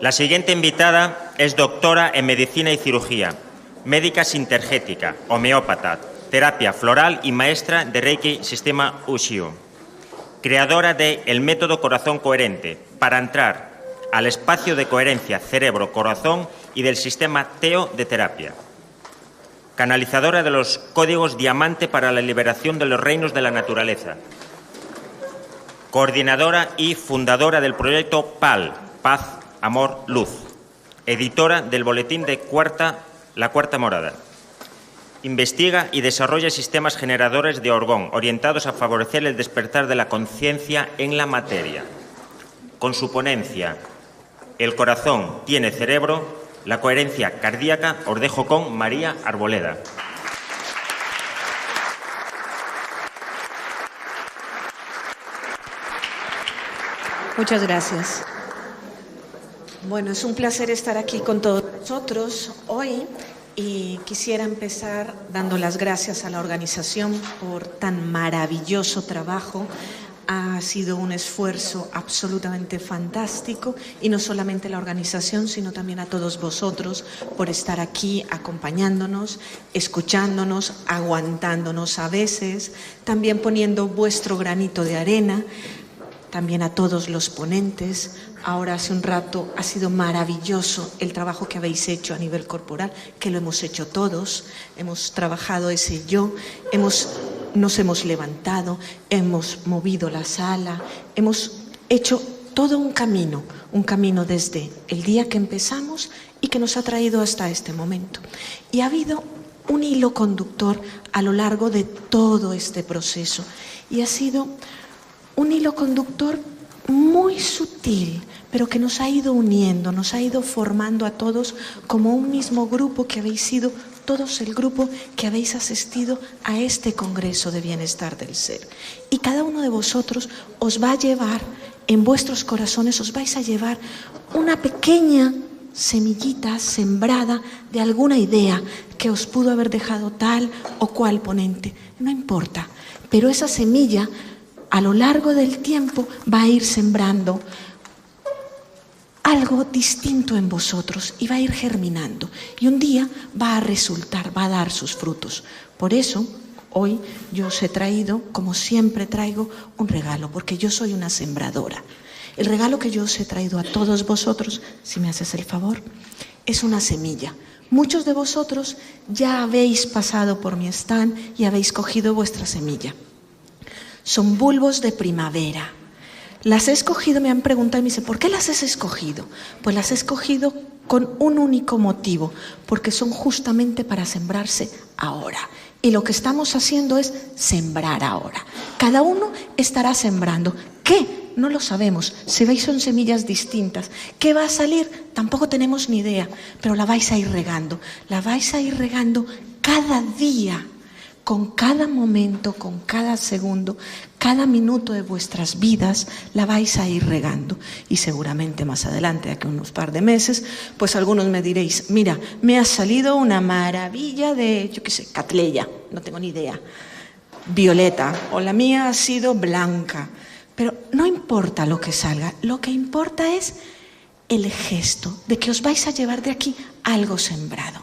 La siguiente invitada es doctora en Medicina y Cirugía, médica sintergética, homeópata, terapia floral y maestra de Reiki Sistema Ushio. Creadora de el método Corazón Coherente para entrar al espacio de coherencia cerebro-corazón y del sistema TEO de terapia. Canalizadora de los códigos diamante para la liberación de los reinos de la naturaleza. Coordinadora y fundadora del proyecto PAL, Paz, Amor, Luz. Editora del boletín de La Cuarta Morada. Investiga y desarrolla sistemas generadores de orgón orientados a favorecer el despertar de la conciencia en la materia. Con su ponencia El corazón tiene cerebro, la coherencia cardíaca, os dejo con María Arboleda. Muchas gracias. Bueno, es un placer estar aquí con todos nosotros hoy y quisiera empezar dando las gracias a la organización por tan maravilloso trabajo. Ha sido un esfuerzo absolutamente fantástico y no solamente la organización, sino también a todos vosotros por estar aquí acompañándonos, escuchándonos, aguantándonos a veces, también poniendo vuestro granito de arena. También a todos los ponentes. Ahora hace un rato ha sido maravilloso el trabajo que habéis hecho a nivel corporal, que lo hemos hecho todos. Hemos trabajado ese yo, nos hemos levantado, hemos movido la sala, hemos hecho todo un camino desde el día que empezamos y que nos ha traído hasta este momento. Y ha habido un hilo conductor a lo largo de todo este proceso y ha sido un hilo conductor muy sutil, pero que nos ha ido uniendo, nos ha ido formando a todos como un mismo grupo que habéis sido todos el grupo que habéis asistido a este Congreso de Bienestar del Ser. Y cada uno de vosotros os va a llevar, en vuestros corazones os vais a llevar una pequeña semillita sembrada de alguna idea que os pudo haber dejado tal o cual ponente. No importa, pero esa semilla a lo largo del tiempo va a ir sembrando algo distinto en vosotros y va a ir germinando. Y un día va a resultar, va a dar sus frutos. Por eso, hoy yo os he traído, como siempre traigo, un regalo, porque yo soy una sembradora. El regalo que yo os he traído a todos vosotros, si me haces el favor, es una semilla. Muchos de vosotros ya habéis pasado por mi stand y habéis cogido vuestra semilla. Son bulbos de primavera. Las he escogido, me han preguntado y me dicen, ¿por qué las has escogido? Pues las he escogido con un único motivo, porque son justamente para sembrarse ahora. Y lo que estamos haciendo es sembrar ahora. Cada uno estará sembrando. ¿Qué? No lo sabemos. Si veis, son semillas distintas. ¿Qué va a salir? Tampoco tenemos ni idea, pero la vais a ir regando. La vais a ir regando cada día. Con cada momento, con cada segundo, cada minuto de vuestras vidas la vais a ir regando. Y seguramente más adelante, de aquí a unos par de meses, pues algunos me diréis, mira, me ha salido una maravilla de, yo qué sé, Catleya, no tengo ni idea, violeta, o la mía ha sido blanca. Pero no importa lo que salga, lo que importa es el gesto de que os vais a llevar de aquí algo sembrado.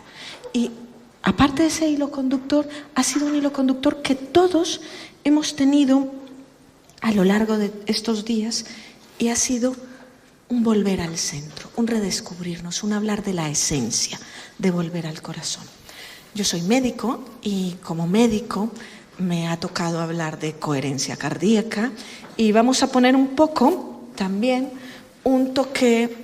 Y aparte de ese hilo conductor, ha sido un hilo conductor que todos hemos tenido a lo largo de estos días y ha sido un volver al centro, un redescubrirnos, un hablar de la esencia, de volver al corazón. Yo soy médico y como médico me ha tocado hablar de coherencia cardíaca y vamos a poner un poco también un toque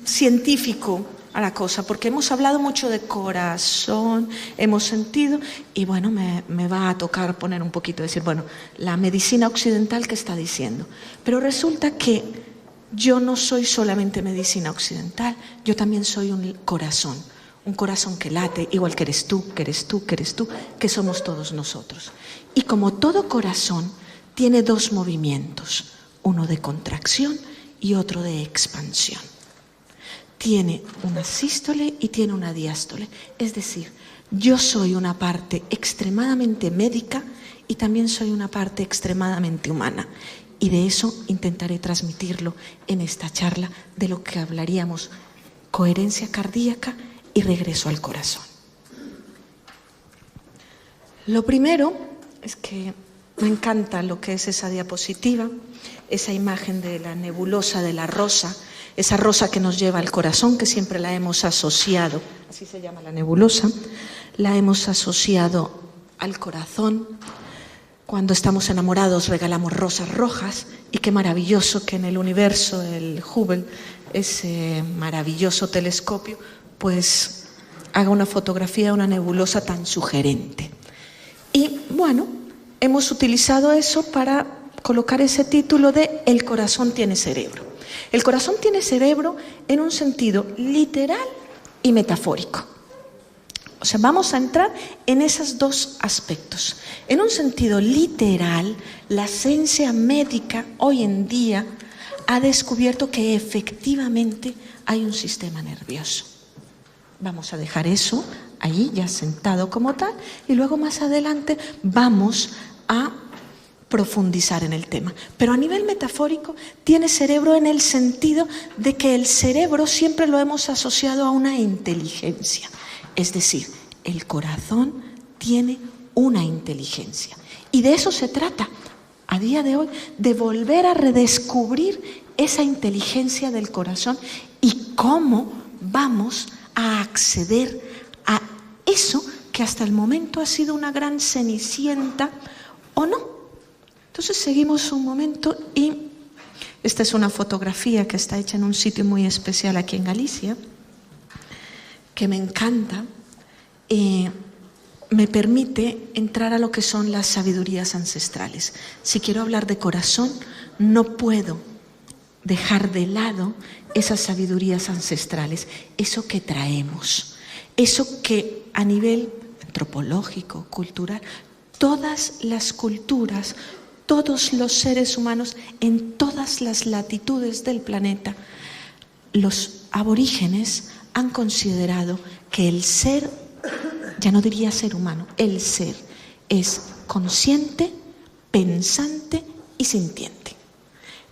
científico a la cosa, porque hemos hablado mucho de corazón, hemos sentido, y bueno, me va a tocar poner un poquito, decir, bueno, la medicina occidental, ¿qué está diciendo? Pero resulta que yo no soy solamente medicina occidental, yo también soy un corazón que late, igual que eres tú, que somos todos nosotros. Y como todo corazón, tiene dos movimientos, uno de contracción y otro de expansión. Tiene una sístole y tiene una diástole. Es decir, yo soy una parte extremadamente médica y también soy una parte extremadamente humana. Y de eso intentaré transmitirlo en esta charla, de lo que hablaríamos coherencia cardíaca y regreso al corazón. Lo primero es que me encanta lo que es esa diapositiva, esa imagen de la nebulosa de la rosa, esa rosa que nos lleva al corazón, que siempre la hemos asociado, así se llama la nebulosa, la hemos asociado al corazón. Cuando estamos enamorados regalamos rosas rojas, y qué maravilloso que en el universo, el Hubble, ese maravilloso telescopio, pues haga una fotografía de una nebulosa tan sugerente. Y bueno, hemos utilizado eso para colocar ese título de El corazón tiene cerebro. El corazón tiene cerebro en un sentido literal y metafórico. O sea, vamos a entrar en esos dos aspectos. En un sentido literal, la ciencia médica hoy en día ha descubierto que efectivamente hay un sistema nervioso. Vamos a dejar eso ahí ya sentado como tal, y luego más adelante vamos a profundizar en el tema. Pero a nivel metafórico tiene cerebro en el sentido de que el cerebro siempre lo hemos asociado a una inteligencia. Es decir, el corazón tiene una inteligencia. Y de eso se trata, a día de hoy, de volver a redescubrir esa inteligencia del corazón y cómo vamos a acceder a eso que hasta el momento ha sido una gran cenicienta, ¿o no? Entonces seguimos un momento y esta es una fotografía que está hecha en un sitio muy especial aquí en Galicia, que me encanta. Me permite entrar a lo que son las sabidurías ancestrales. Si quiero hablar de corazón, no puedo dejar de lado esas sabidurías ancestrales, eso que traemos, eso que a nivel antropológico, cultural, todas las culturas, todos los seres humanos en todas las latitudes del planeta, los aborígenes han considerado que el ser, ya no diría ser humano, el ser es consciente, pensante y sintiente.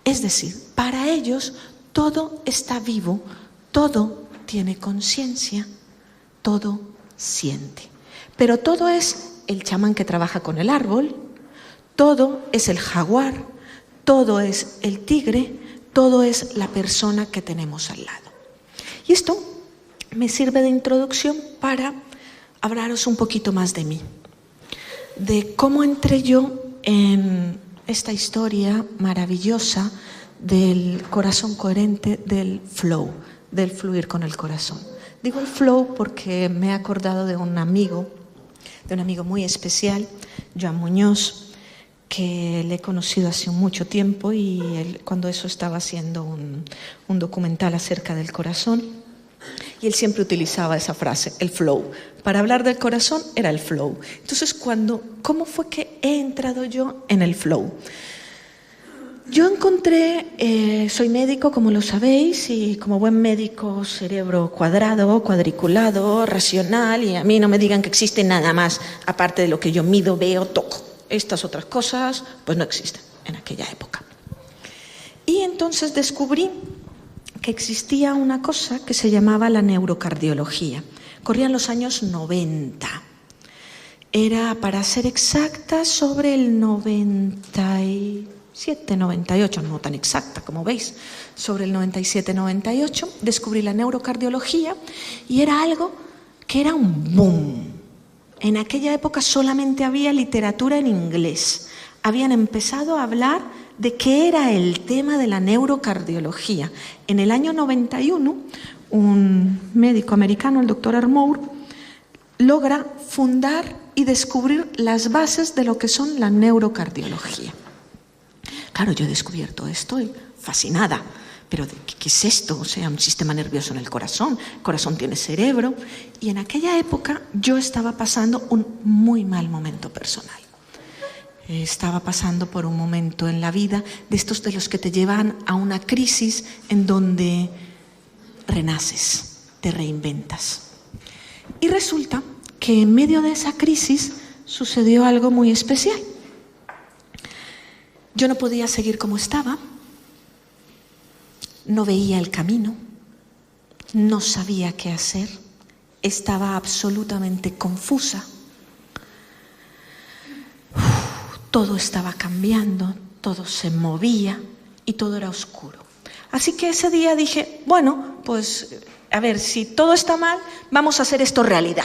Es decir, para ellos todo está vivo, todo tiene conciencia, todo siente. Pero todo es el chamán que trabaja con el árbol, todo es el jaguar, todo es el tigre, todo es la persona que tenemos al lado. Y esto me sirve de introducción para hablaros un poquito más de mí, de cómo entré yo en esta historia maravillosa del corazón coherente, del flow, del fluir con el corazón. Digo el flow porque me he acordado de un amigo muy especial, Joan Muñoz, que le he conocido hace mucho tiempo, y él, cuando eso estaba haciendo un documental acerca del corazón, y él siempre utilizaba esa frase, el flow. Para hablar del corazón era el flow. Entonces, ¿cómo fue que he entrado yo en el flow? Yo encontré, soy médico, como lo sabéis, y como buen médico, cerebro cuadrado, cuadriculado, racional, y a mí no me digan que existe nada más aparte de lo que yo mido, veo, toco. Estas otras cosas, pues no existen en aquella época. Y entonces descubrí que existía una cosa que se llamaba la neurocardiología. Corrían los años 90. Era, para ser exacta, sobre el 97, 98, no tan exacta como veis, sobre el 97, 98, descubrí la neurocardiología y era algo que era un boom. En aquella época solamente había literatura en inglés. Habían empezado a hablar de qué era el tema de la neurocardiología. En el año 91, un médico americano, el doctor Armour, logra fundar y descubrir las bases de lo que son la neurocardiología. Claro, yo he descubierto esto y fascinada. Pero ¿qué es esto? O sea, un sistema nervioso en el corazón tiene cerebro. Y en aquella época yo estaba pasando un muy mal momento personal. Estaba pasando por un momento en la vida de estos de los que te llevan a una crisis en donde renaces, te reinventas. Y resulta que en medio de esa crisis sucedió algo muy especial. Yo no podía seguir como estaba, no veía el camino, no sabía qué hacer, estaba absolutamente confusa. Todo estaba cambiando, todo se movía y todo era oscuro. Así que ese día dije, bueno, pues a ver, si todo está mal, vamos a hacer esto realidad.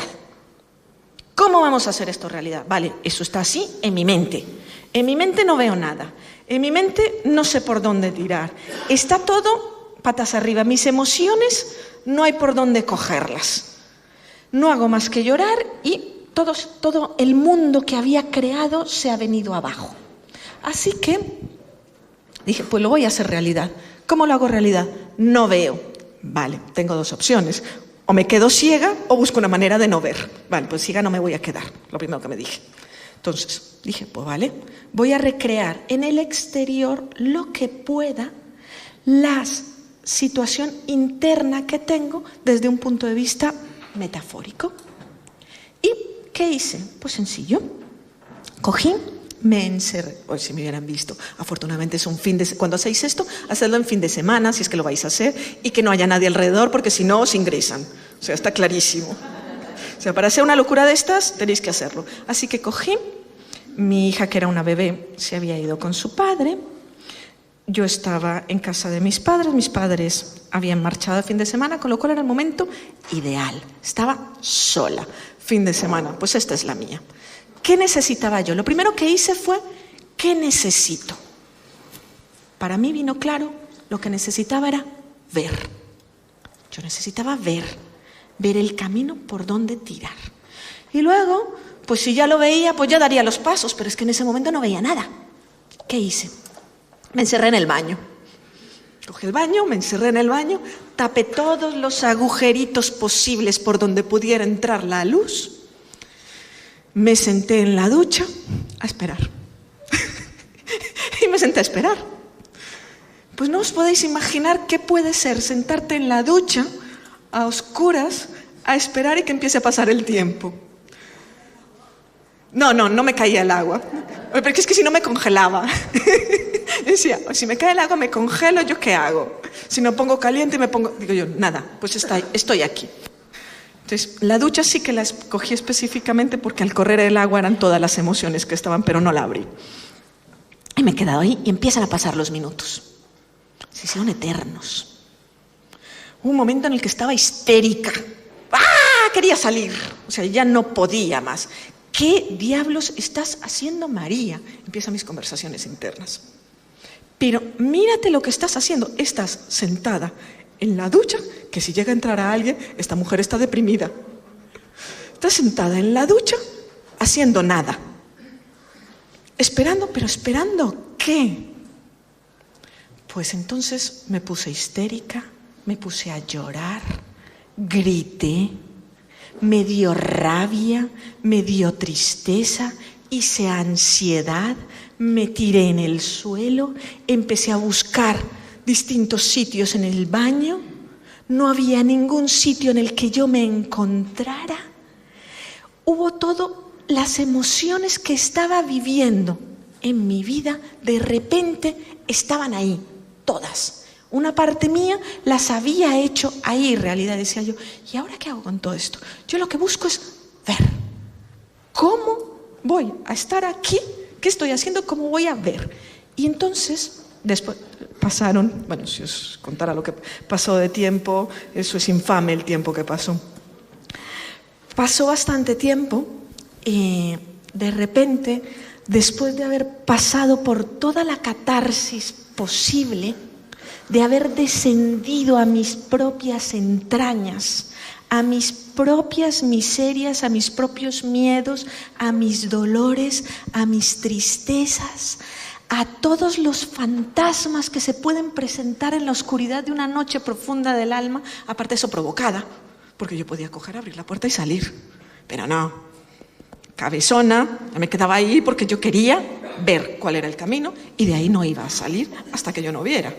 ¿Cómo vamos a hacer esto realidad? Vale, eso está así en mi mente. En mi mente no veo nada. En mi mente no sé por dónde tirar. Está todo patas arriba. Mis emociones no hay por dónde cogerlas. No hago más que llorar y todo el mundo que había creado se ha venido abajo. Así que dije, pues lo voy a hacer realidad. ¿Cómo lo hago realidad? No veo. Vale, tengo dos opciones. O me quedo ciega o busco una manera de no ver. Vale, pues ciega no me voy a quedar, lo primero que me dije. Entonces dije, pues vale, voy a recrear en el exterior lo que pueda la situación interna que tengo desde un punto de vista metafórico. ¿Y qué hice? Pues sencillo. Cogí, me encerré. Hoy si me hubieran visto, afortunadamente es un cuando hacéis esto, hacedlo en fin de semana, si es que lo vais a hacer, y que no haya nadie alrededor, porque si no os ingresan. O sea, está clarísimo. O sea, para hacer una locura de estas, tenéis que hacerlo. Así que cogí, mi hija, que era una bebé, se había ido con su padre. Yo estaba en casa de mis padres habían marchado de fin de semana, con lo cual era el momento ideal. Estaba sola, fin de semana, pues esta es la mía. ¿Qué necesitaba yo? Lo primero que hice fue, ¿qué necesito? Para mí vino claro, lo que necesitaba era ver. Yo necesitaba ver el camino por donde tirar. Y luego, pues si ya lo veía, pues ya daría los pasos, pero es que en ese momento no veía nada. ¿Qué hice? Me encerré en el baño. Cogí el baño, me encerré en el baño, tapé todos los agujeritos posibles por donde pudiera entrar la luz. Me senté en la ducha a esperar. Y me senté a esperar. Pues no os podéis imaginar qué puede ser sentarte en la ducha a oscuras a esperar y que empiece a pasar el tiempo. No me caía el agua. Porque es que si no me congelaba. Decía, si me cae el agua me congelo, ¿yo qué hago? Si no pongo caliente me pongo... Digo yo, nada, pues estoy aquí. Entonces, la ducha sí que la escogí específicamente porque al correr el agua eran todas las emociones que estaban, pero no la abrí. Y me he quedado ahí y empiezan a pasar los minutos. Se hicieron eternos. Hubo un momento en el que estaba histérica. ¡Ah! Quería salir. O sea, ya no podía más. ¿Qué diablos estás haciendo, María? Empiezan mis conversaciones internas. Pero mírate lo que estás haciendo. Estás sentada en la ducha, que si llega a entrar a alguien, esta mujer está deprimida. Está sentada en la ducha, haciendo nada. Esperando, pero ¿esperando qué? Pues entonces me puse histérica, me puse a llorar, grité, me dio rabia, me dio tristeza, hice ansiedad, me tiré en el suelo, empecé a buscar distintos sitios en el baño, no había ningún sitio en el que yo me encontrara. Hubo todas las emociones que estaba viviendo en mi vida, de repente estaban ahí, todas. Una parte mía las había hecho ahí, en realidad, decía yo, ¿y ahora qué hago con todo esto? Yo lo que busco es ver. ¿Cómo voy a estar aquí? ¿Qué estoy haciendo? ¿Cómo voy a ver? Y entonces, después pasaron, bueno, si os contara lo que pasó de tiempo, eso es infame el tiempo que pasó. Pasó bastante tiempo y de repente, después de haber pasado por toda la catarsis posible, de haber descendido a mis propias entrañas, a mis propias miserias, a mis propios miedos, a mis dolores, a mis tristezas, a todos los fantasmas que se pueden presentar en la oscuridad de una noche profunda del alma, aparte de eso provocada, porque yo podía coger, abrir la puerta y salir, pero no, cabezona, me quedaba ahí porque yo quería ver cuál era el camino y de ahí no iba a salir hasta que yo no viera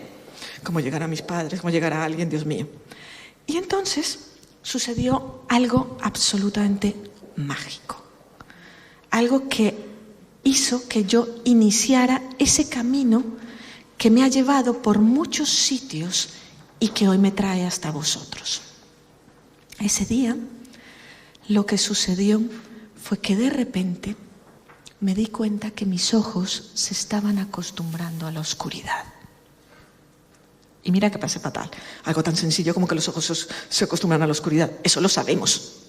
cómo llegar a mis padres, cómo llegar a alguien, Dios mío. Y entonces sucedió algo absolutamente mágico, algo que hizo que yo iniciara ese camino que me ha llevado por muchos sitios y que hoy me trae hasta vosotros. Ese día lo que sucedió fue que de repente me di cuenta que mis ojos se estaban acostumbrando a la oscuridad. Y mira que pasé fatal. Algo tan sencillo como que los ojos se acostumbran a la oscuridad. Eso lo sabemos.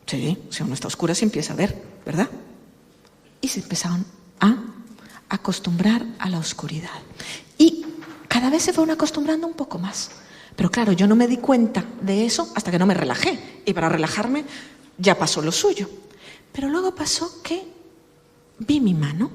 Sí, si uno está oscuro se empieza a ver, ¿verdad? Y se empezaron a acostumbrar a la oscuridad. Y cada vez se fueron acostumbrando un poco más. Pero claro, yo no me di cuenta de eso hasta que no me relajé. Y para relajarme ya pasó lo suyo. Pero luego pasó que vi mi mano.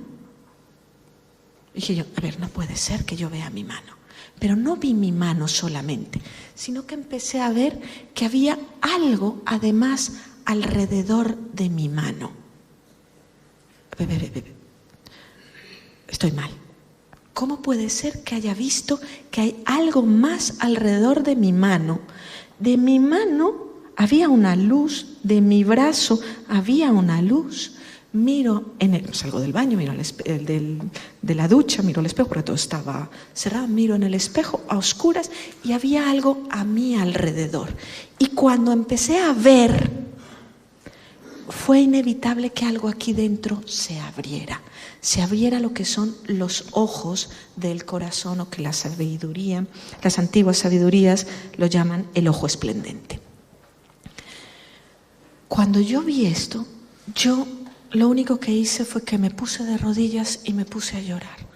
Dije yo, a ver, no puede ser que yo vea mi mano. Pero no vi mi mano solamente, sino que empecé a ver que había algo además alrededor de mi mano. Estoy mal. ¿Cómo puede ser que haya visto que hay algo más alrededor de mi mano? De mi mano había una luz, de mi brazo había una luz. Miro salgo del baño, miro de la ducha, miro al espejo, porque todo estaba cerrado, miro en el espejo a oscuras y había algo a mi alrededor. Y cuando empecé a ver, fue inevitable que algo aquí dentro se abriera lo que son los ojos del corazón, o que la sabiduría, las antiguas sabidurías lo llaman el ojo esplendente. Cuando yo vi esto, lo único que hice fue que me puse de rodillas y me puse a llorar.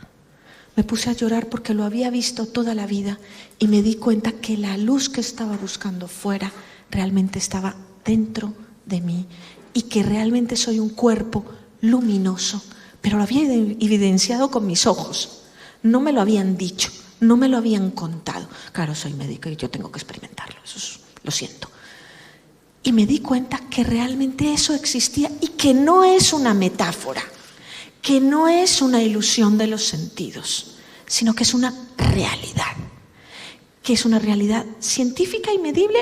Me puse a llorar porque lo había visto toda la vida y me di cuenta que la luz que estaba buscando fuera realmente estaba dentro de mí y que realmente soy un cuerpo luminoso, pero lo había evidenciado con mis ojos. No me lo habían dicho, no me lo habían contado. Claro, soy médico y yo tengo que experimentarlo, lo siento. Y me di cuenta que realmente eso existía y que no es una metáfora, que no es una ilusión de los sentidos, sino que es una realidad, que es una realidad científica y medible,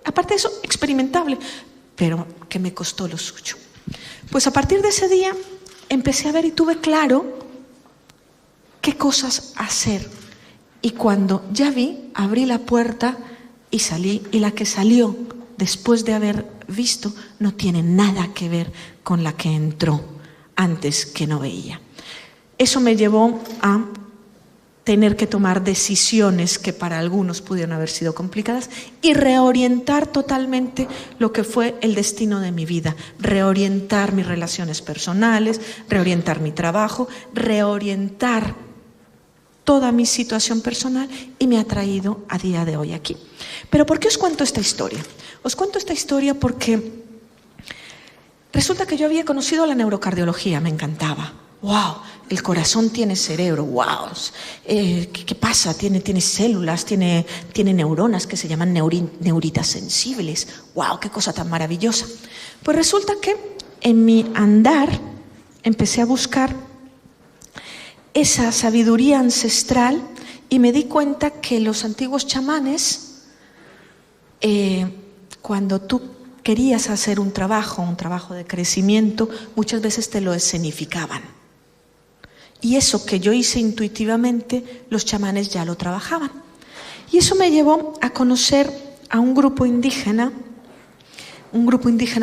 aparte de eso, experimentable, pero que me costó lo suyo. Pues a partir de ese día empecé a ver y tuve claro qué cosas hacer. Y cuando ya vi, abrí la puerta y salí, y la que salió después de haber visto no tiene nada que ver con la que entró antes, que no veía. Eso me llevó a tener que tomar decisiones que para algunos pudieron haber sido complicadas y reorientar totalmente lo que fue el destino de mi vida, reorientar mis relaciones personales, reorientar mi trabajo, reorientar toda mi situación personal, y me ha traído a día de hoy aquí. ¿Pero por qué os cuento esta historia? Os cuento esta historia porque resulta que yo había conocido la neurocardiología, me encantaba. ¡Wow! El corazón tiene cerebro, ¡wow! ¿Qué pasa? Tiene células, tiene neuronas que se llaman neuritas sensibles. ¡Wow! ¡Qué cosa tan maravillosa! Pues resulta que en mi andar empecé a buscar esa sabiduría ancestral y me di cuenta que los antiguos chamanes, cuando tú querías hacer un trabajo de crecimiento, muchas veces te lo escenificaban. Y eso que yo hice intuitivamente, los chamanes ya lo trabajaban. Y eso me llevó a conocer a un grupo indígena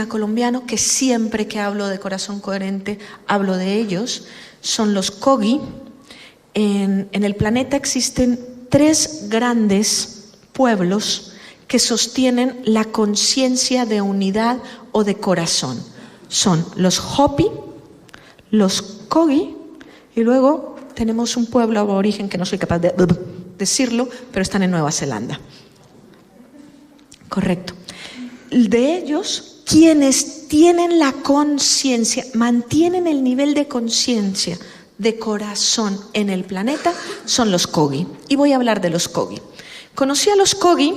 colombiano, que siempre que hablo de Corazón Coherente hablo de ellos. Son los Kogi. En el planeta existen 3 grandes pueblos que sostienen la conciencia de unidad o de corazón. Son los Hopi, los Kogi, y luego tenemos un pueblo aborigen que no soy capaz de decirlo, pero están en Nueva Zelanda. Correcto. De ellos, quienes tienen la conciencia, mantienen el nivel de conciencia de corazón en el planeta, son los Kogi. Y voy a hablar de los Kogi. Conocí a los Kogi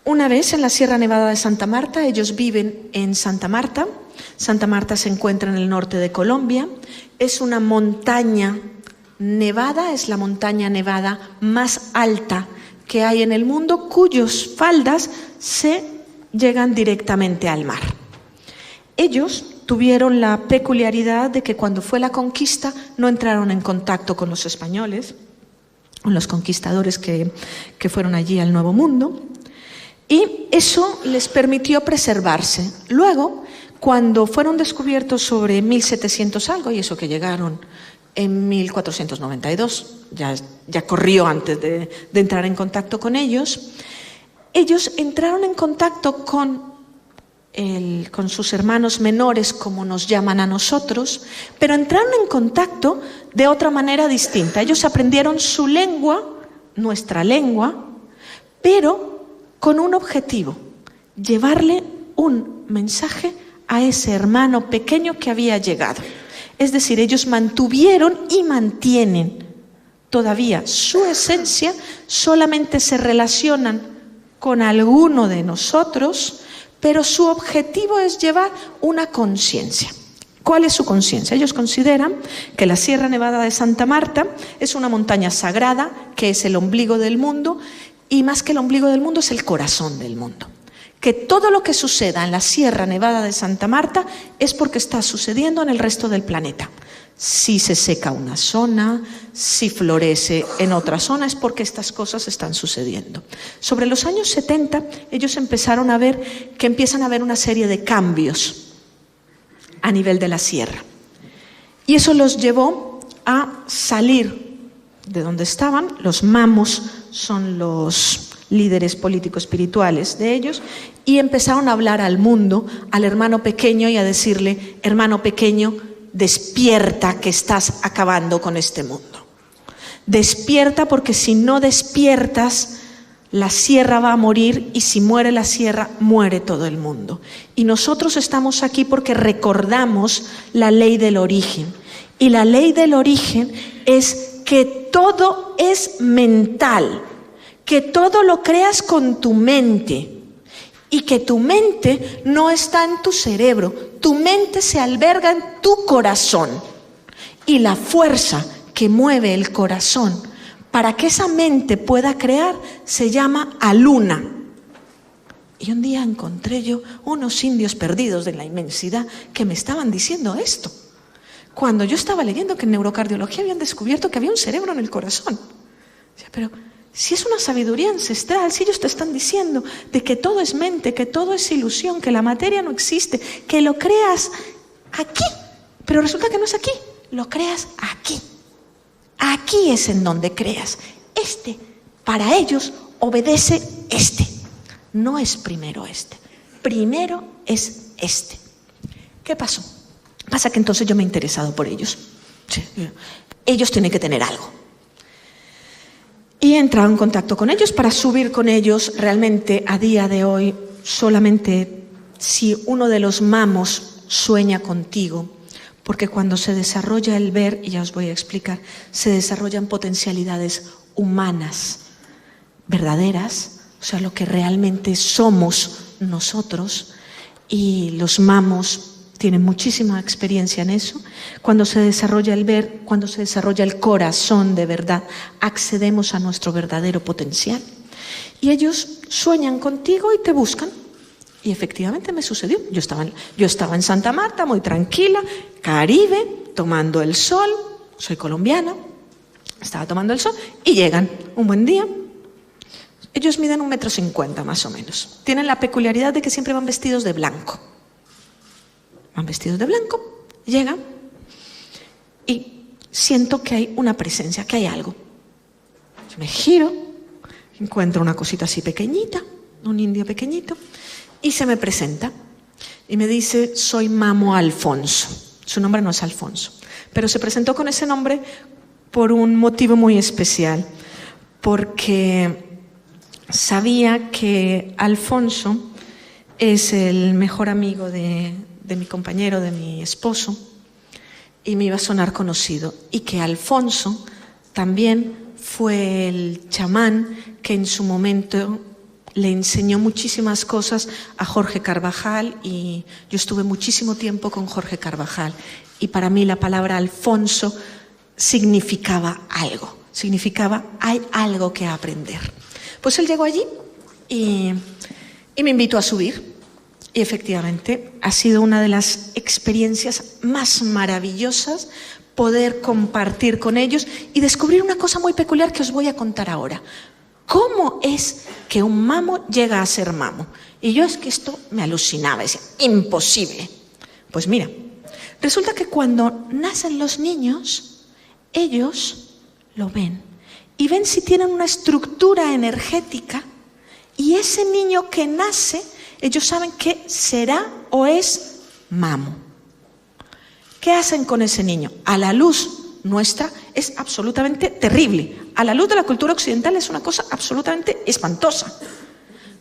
una vez en la Sierra Nevada de Santa Marta. Ellos viven en Santa Marta. Santa Marta se encuentra en el norte de Colombia. Es una montaña nevada, es la montaña nevada más alta que hay en el mundo, cuyos faldas se llegan directamente al mar. Ellos tuvieron la peculiaridad de que cuando fue la conquista no entraron en contacto con los españoles, con los conquistadores que fueron allí al Nuevo Mundo. Y eso les permitió preservarse. Luego, cuando fueron descubiertos sobre 1700 algo, y eso que llegaron en 1492, ya corrió antes de entrar en contacto con ellos, ellos entraron en contacto con sus hermanos menores, como nos llaman a nosotros, pero entraron en contacto de otra manera distinta. Ellos aprendieron su lengua, nuestra lengua, pero con un objetivo: llevarle un mensaje a ese hermano pequeño que había llegado. Es decir, ellos mantuvieron y mantienen todavía su esencia, solamente se relacionan con alguno de nosotros, pero su objetivo es llevar una conciencia. ¿Cuál es su conciencia? Ellos consideran que la Sierra Nevada de Santa Marta es una montaña sagrada, que es el ombligo del mundo, y más que el ombligo del mundo es el corazón del mundo. Que todo lo que suceda en la Sierra Nevada de Santa Marta es porque está sucediendo en el resto del planeta. Si se seca una zona, si florece en otra zona, es porque estas cosas están sucediendo. Sobre los años 70, ellos empezaron a ver que empiezan a haber una serie de cambios a nivel de la sierra. Y eso los llevó a salir de donde estaban. Los mamos son los líderes político-espirituales de ellos, y empezaron a hablar al mundo, al hermano pequeño, y a decirle: hermano pequeño, despierta, que estás acabando con este mundo. Despierta, porque si no despiertas, la sierra va a morir, y si muere la sierra, muere todo el mundo. Y nosotros estamos aquí porque recordamos la ley del origen. Y la ley del origen es que todo es mental, que todo lo creas con tu mente, y que tu mente no está en tu cerebro, tu mente se alberga en tu corazón, y la fuerza que mueve el corazón para que esa mente pueda crear se llama aluna. Y un día encontré yo unos indios perdidos de la inmensidad que me estaban diciendo esto, cuando yo estaba leyendo que en neurocardiología habían descubierto que había un cerebro en el corazón. Pero si es una sabiduría ancestral, si ellos te están diciendo de que todo es mente, que todo es ilusión, que la materia no existe, que lo creas aquí, pero resulta que no es aquí, lo creas aquí. Aquí es en donde creas. Para ellos, obedece no es primero primero es ¿Qué pasó? Pasa que entonces yo me he interesado por ellos. Ellos tienen que tener algo. Y he entrado en contacto con ellos para subir con ellos. Realmente a día de hoy, solamente si uno de los mamos sueña contigo, porque cuando se desarrolla el ver, y ya os voy a explicar, se desarrollan potencialidades humanas, verdaderas, o sea, lo que realmente somos nosotros, y los mamos tienen muchísima experiencia en eso. Cuando se desarrolla el ver, cuando se desarrolla el corazón de verdad, accedemos a nuestro verdadero potencial. Y ellos sueñan contigo y te buscan. Y efectivamente me sucedió. Yo estaba en Santa Marta, muy tranquila, Caribe, tomando el sol. Soy colombiana, estaba tomando el sol, y llegan un buen día. Ellos miden 1,50 m más o menos. Tienen la peculiaridad de que siempre van vestidos de blanco. Van vestidos de blanco, llegan y siento que hay una presencia, que hay algo. Yo me giro, encuentro una cosita así pequeñita, un indio pequeñito, y se me presenta y me dice: soy Mamo Alfonso. Su nombre no es Alfonso, pero se presentó con ese nombre por un motivo muy especial, porque sabía que Alfonso es el mejor amigo de mi compañero, de mi esposo, y me iba a sonar conocido, y que Alfonso también fue el chamán que en su momento le enseñó muchísimas cosas a Jorge Carvajal, y yo estuve muchísimo tiempo con Jorge Carvajal, y para mí la palabra Alfonso significaba algo, hay algo que aprender. Pues él llegó allí y me invitó a subir. Y efectivamente ha sido una de las experiencias más maravillosas poder compartir con ellos y descubrir una cosa muy peculiar que os voy a contar ahora. ¿Cómo es que un mamo llega a ser mamo. Y yo es que esto me alucinaba, decía, imposible. Pues mira, resulta que cuando nacen los niños, ellos lo ven y ven si tienen una estructura energética, y ese niño que nace, ellos saben que será o es mamo. ¿Qué hacen con ese niño? A la luz nuestra es absolutamente terrible. A la luz de la cultura occidental es una cosa absolutamente espantosa.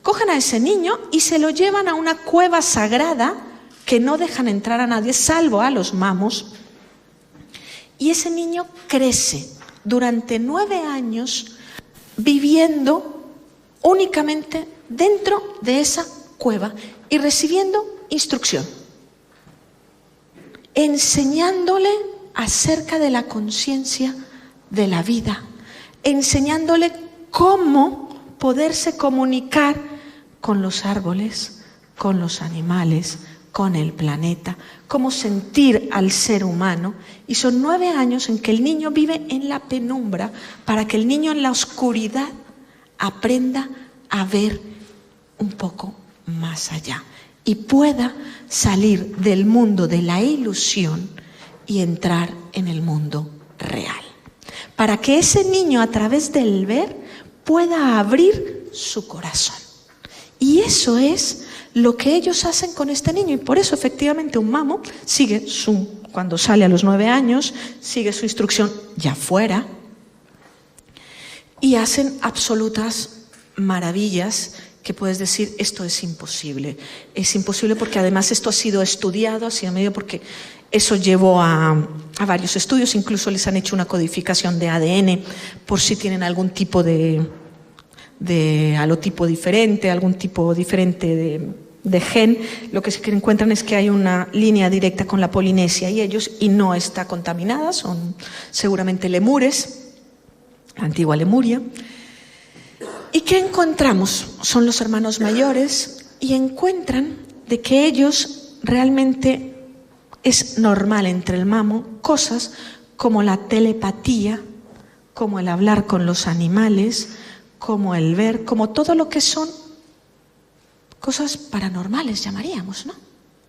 Cogen a ese niño y se lo llevan a una cueva sagrada que no dejan entrar a nadie, salvo a los mamos. Y ese niño crece durante 9 años viviendo únicamente dentro de esa cueva y recibiendo instrucción, enseñándole acerca de la conciencia de la vida, enseñándole cómo poderse comunicar con los árboles, con los animales, con el planeta, cómo sentir al ser humano. Y son 9 años en que el niño vive en la penumbra para que el niño en la oscuridad aprenda a ver un poco más allá y pueda salir del mundo de la ilusión y entrar en el mundo real. Para que ese niño, a través del ver, pueda abrir su corazón. Y eso es lo que ellos hacen con este niño. Y por eso, efectivamente, un mamo sigue cuando sale a los 9 años, sigue su instrucción ya fuera, y hacen absolutas maravillas que puedes decir, esto es imposible. Es imposible porque además esto ha sido estudiado, ha sido medio porque eso llevó a varios estudios, incluso les han hecho una codificación de ADN por si tienen algún tipo de halotipo diferente, algún tipo diferente de gen. Lo que sí que encuentran es que hay una línea directa con la Polinesia y no está contaminada, son seguramente lemures, la antigua Lemuria. ¿Y qué encontramos? Son los hermanos mayores y encuentran de que ellos realmente es normal entre el mamo cosas como la telepatía, como el hablar con los animales, como el ver, como todo lo que son cosas paranormales, llamaríamos, ¿no?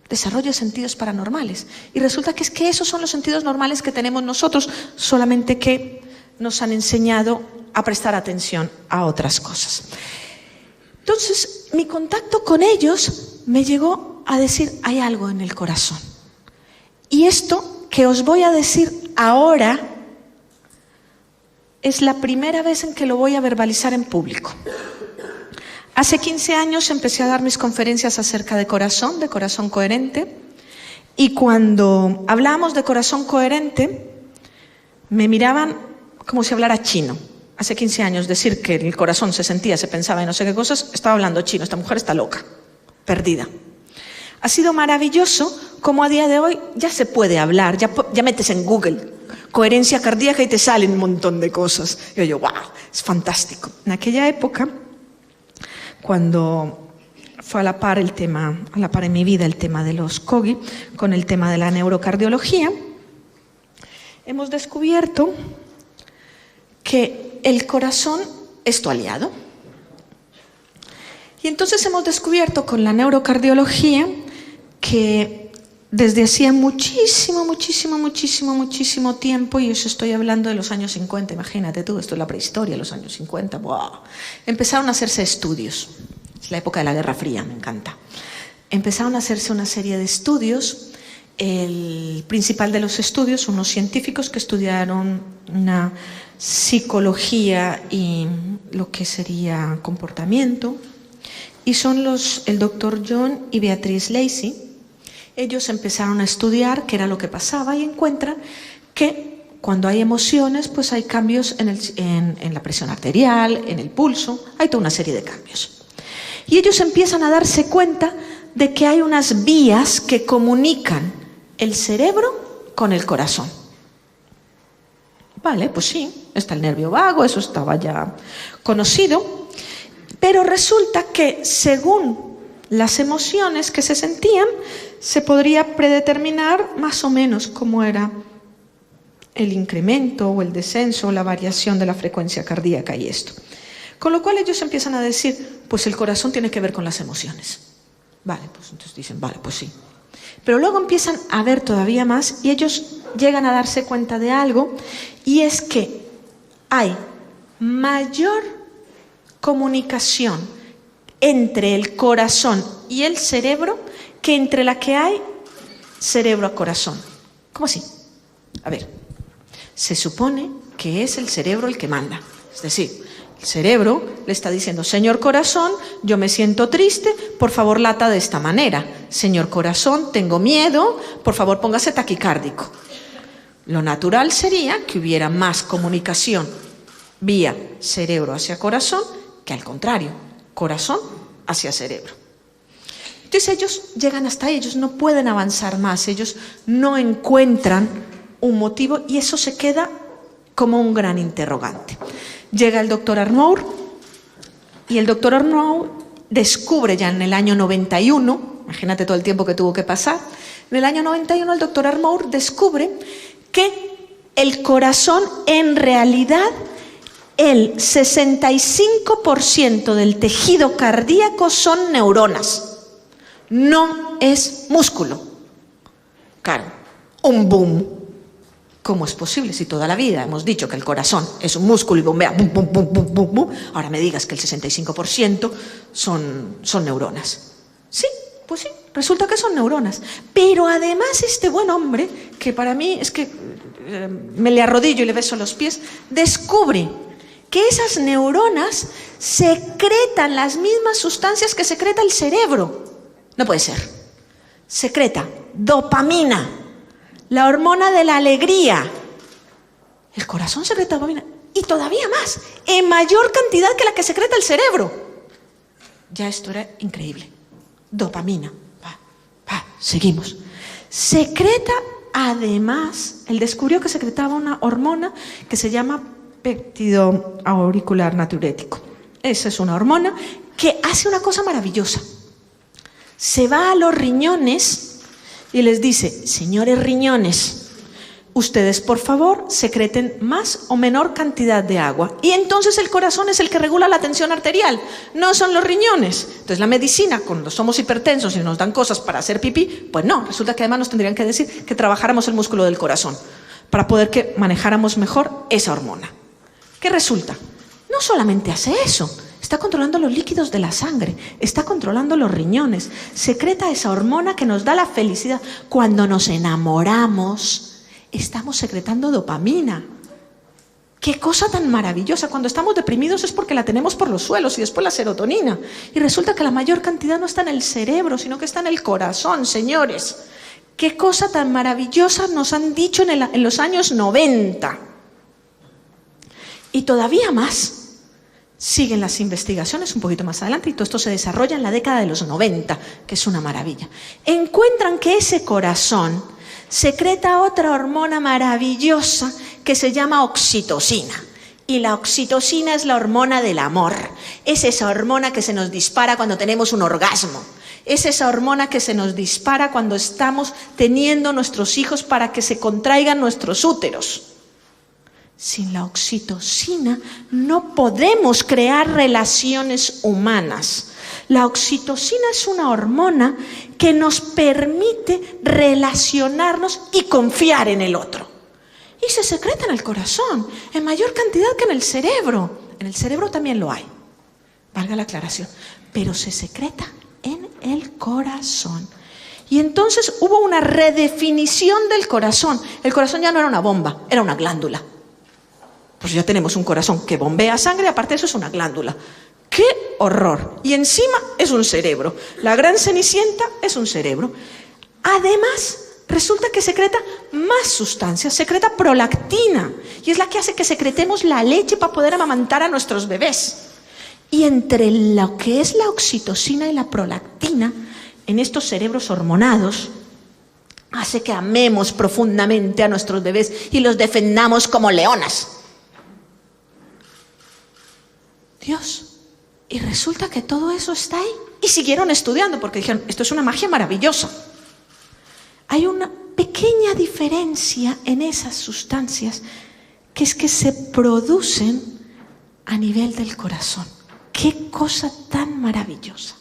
Desarrollo de sentidos paranormales. Y resulta que es que esos son los sentidos normales que tenemos nosotros, solamente que nos han enseñado a prestar atención a otras cosas. Entonces, mi contacto con ellos me llegó a decir, hay algo en el corazón. Y esto que os voy a decir ahora es la primera vez en que lo voy a verbalizar en público. Hace 15 años empecé a dar mis conferencias acerca de corazón coherente, y cuando hablábamos de corazón coherente, me miraban como si hablara chino. Hace 15 años decir que el corazón se sentía, se pensaba y no sé qué cosas, estaba hablando chino, esta mujer está loca, perdida. Ha sido maravilloso como a día de hoy ya se puede hablar, ya metes en Google coherencia cardíaca y te salen un montón de cosas. Y yo, wow, es fantástico. En aquella época, cuando fue a la par en mi vida el tema de los COGI, con el tema de la neurocardiología, hemos descubierto que el corazón es tu aliado. Y entonces hemos descubierto con la neurocardiología que desde hacía muchísimo tiempo, y os estoy hablando de los años 50, imagínate tú, esto es la prehistoria, los años 50, ¡wow! Empezaron a hacerse estudios. Es la época de la Guerra Fría, me encanta. Empezaron a hacerse una serie de estudios. El principal de los estudios, unos científicos que estudiaron una psicología y lo que sería comportamiento, y son el doctor John y Beatrice Lacey. Ellos empezaron a estudiar qué era lo que pasaba y encuentran que cuando hay emociones, pues hay cambios en la presión arterial, en el pulso, hay toda una serie de cambios. Y ellos empiezan a darse cuenta de que hay unas vías que comunican el cerebro con el corazón. Vale, pues sí, está el nervio vago, eso estaba ya conocido, pero resulta que según las emociones que se sentían, se podría predeterminar más o menos cómo era el incremento o el descenso o la variación de la frecuencia cardíaca y esto. Con lo cual ellos empiezan a decir, pues el corazón tiene que ver con las emociones. Vale, pues entonces dicen, vale, pues sí. Pero luego empiezan a ver todavía más y ellos llegan a darse cuenta de algo, y es que hay mayor comunicación entre el corazón y el cerebro que entre la que hay cerebro a corazón. ¿Cómo así? A ver, se supone que es el cerebro el que manda. Es decir, el cerebro le está diciendo, señor corazón, yo me siento triste, por favor lata de esta manera. Señor corazón, tengo miedo, por favor póngase taquicárdico. Lo natural sería que hubiera más comunicación vía cerebro hacia corazón que al contrario, corazón hacia cerebro. Entonces ellos llegan hasta ahí, ellos no pueden avanzar más, ellos no encuentran un motivo y eso se queda como un gran interrogante. Llega el doctor Arnault y el doctor Arnault descubre ya en el año 91, imagínate todo el tiempo que tuvo que pasar, en el año 91 el doctor Arnault descubre que el corazón en realidad el 65% del tejido cardíaco son neuronas, no es músculo. Claro, un boom. ¿Cómo es posible si toda la vida hemos dicho que el corazón es un músculo y bombea bum, bum, bum, bum, bum, bum? Ahora me digas que el 65% son neuronas. Sí, pues sí, resulta que son neuronas. Pero además este buen hombre, que para mí es que me le arrodillo y le beso los pies, descubre que esas neuronas secretan las mismas sustancias que secreta el cerebro. No puede ser. Secreta dopamina, la hormona de la alegría. El corazón secreta dopamina y todavía más, en mayor cantidad que la que secreta el cerebro. Ya esto era increíble. Dopamina. Seguimos. Secreta además, él descubrió que secretaba una hormona que se llama péptido auricular natriurético. Esa es una hormona que hace una cosa maravillosa. Se va a los riñones y les dice, señores riñones, ustedes por favor secreten más o menor cantidad de agua. Y entonces el corazón es el que regula la tensión arterial, no son los riñones. Entonces la medicina, cuando somos hipertensos y nos dan cosas para hacer pipí, pues no, resulta que además nos tendrían que decir que trabajáramos el músculo del corazón para poder que manejáramos mejor esa hormona. ¿Qué resulta? No solamente hace eso, está controlando los líquidos de la sangre, está controlando los riñones, secreta esa hormona que nos da la felicidad. Cuando nos enamoramos, estamos secretando dopamina. ¡Qué cosa tan maravillosa! Cuando estamos deprimidos es porque la tenemos por los suelos y después la serotonina. Y resulta que la mayor cantidad no está en el cerebro, sino que está en el corazón, señores. ¡Qué cosa tan maravillosa nos han dicho en los años 90! Y todavía más. Siguen las investigaciones un poquito más adelante y todo esto se desarrolla en la década de los 90, que es una maravilla. Encuentran que ese corazón secreta otra hormona maravillosa que se llama oxitocina. Y la oxitocina es la hormona del amor. Es esa hormona que se nos dispara cuando tenemos un orgasmo. Es esa hormona que se nos dispara cuando estamos teniendo nuestros hijos para que se contraigan nuestros úteros. Sin la oxitocina no podemos crear relaciones humanas. La oxitocina es una hormona que nos permite relacionarnos y confiar en el otro. Y se secreta en el corazón, en mayor cantidad que en el cerebro. En el cerebro también lo hay, valga la aclaración, pero se secreta en el corazón. Y entonces hubo una redefinición del corazón. El corazón ya no era una bomba, era una glándula. Pues ya tenemos un corazón que bombea sangre, aparte de eso es una glándula. ¡Qué horror! Y encima es un cerebro. La gran cenicienta es un cerebro. Además, resulta que secreta más sustancias, secreta prolactina. Y es la que hace que secretemos la leche para poder amamantar a nuestros bebés. Y entre lo que es la oxitocina y la prolactina, en estos cerebros hormonados, hace que amemos profundamente a nuestros bebés y los defendamos como leonas. Dios, y resulta que todo eso está ahí. Y siguieron estudiando porque dijeron, esto es una magia maravillosa. Hay una pequeña diferencia en esas sustancias, que es que se producen a nivel del corazón. ¡Qué cosa tan maravillosa!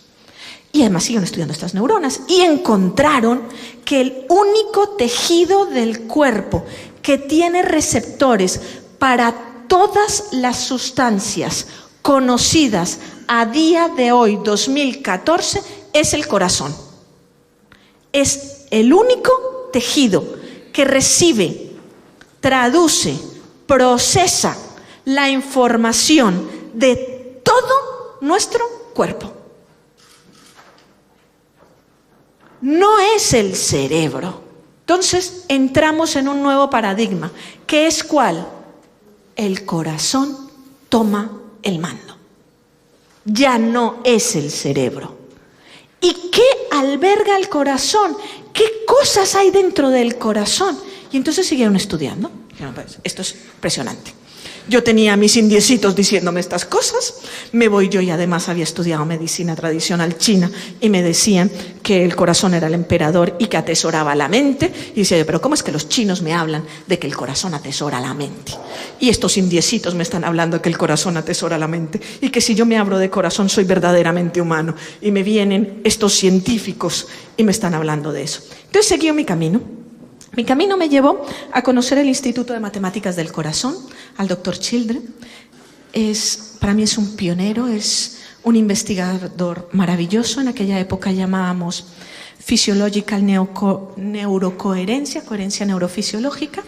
Y además siguieron estudiando estas neuronas y encontraron que el único tejido del cuerpo que tiene receptores para todas las sustancias conocidas a día de hoy, 2014, es el corazón. Es el único tejido que recibe, traduce, procesa la información de todo nuestro cuerpo. No es el cerebro. Entonces entramos en un nuevo paradigma, que es ¿cuál? El corazón toma el mando. Ya no es el cerebro. ¿Y qué alberga el corazón? ¿Qué cosas hay dentro del corazón? Y entonces siguieron estudiando. Esto es impresionante. Yo tenía a mis indiecitos diciéndome estas cosas, me voy yo y además había estudiado medicina tradicional china y me decían que el corazón era el emperador y que atesoraba la mente. Y decía yo, pero ¿cómo es que los chinos me hablan de que el corazón atesora la mente? Y estos indiecitos me están hablando de que el corazón atesora la mente y que si yo me abro de corazón soy verdaderamente humano. Y me vienen estos científicos y me están hablando de eso. Entonces seguí mi camino. Mi camino me llevó a conocer el Instituto de Matemáticas del Corazón, al Dr. Children. Para mí es un pionero, es un investigador maravilloso. En aquella época llamábamos Physiological Neurocoherencia, coherencia neurofisiológica.